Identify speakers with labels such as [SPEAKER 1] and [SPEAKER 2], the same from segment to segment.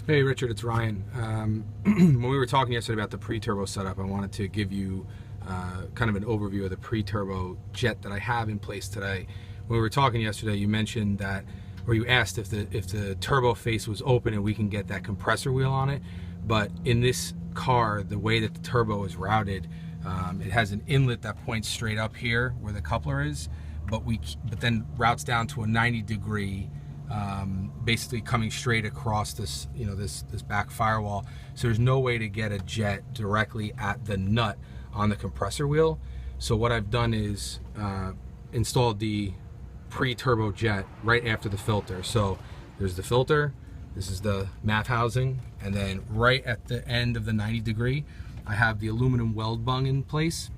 [SPEAKER 1] Hey Richard, it's Ryan. When we were talking yesterday about the pre-turbo setup, I wanted to give you kind of an overview of the pre-turbo jet that I have in place today. When we were talking yesterday, you mentioned that, or you asked if the turbo face was open and we can get that compressor wheel on it. But in this car, the way that the turbo is routed, it has an inlet that points straight up here where the coupler is, but then routes down to a 90-degree. Basically coming straight across this, this back firewall. So there's no way to get a jet directly at the nut on the compressor wheel. So what I've done is installed the pre-turbo jet right after the filter. So there's the filter, this is the mat housing, and then right at the end of the 90-degree, I have the aluminum weld bung in place,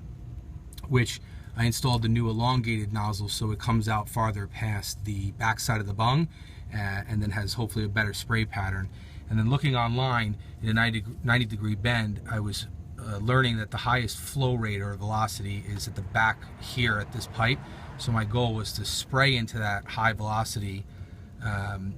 [SPEAKER 1] which I installed the new elongated nozzle so it comes out farther past the back side of the bung and then has hopefully a better spray pattern. And then looking online in a 90-degree bend, I was learning that the highest flow rate or velocity is at the back here at this pipe. So my goal was to spray into that high velocity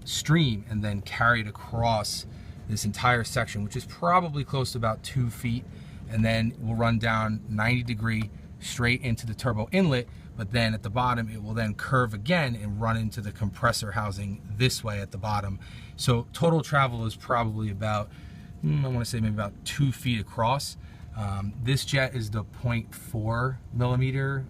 [SPEAKER 1] stream and then carry it across this entire section, which is probably close to about 2 feet, and then we'll run down 90-degree straight into the turbo inlet, but then at the bottom it will then curve again and run into the compressor housing this way at the bottom. So total travel is probably about, I want to say maybe about 2 feet across. This jet is the 0.4 millimeter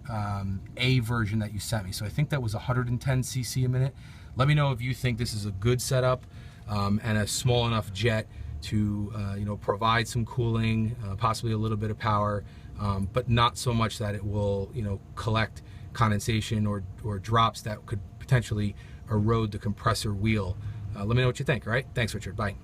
[SPEAKER 1] A version that you sent me. So I think that was 110 cc a minute. Let me know if you think this is a good setup and a small enough jet to provide some cooling, possibly a little bit of power, but not so much that it will collect condensation or drops that could potentially erode the compressor wheel. Let me know what you think. All right, thanks Richard, bye.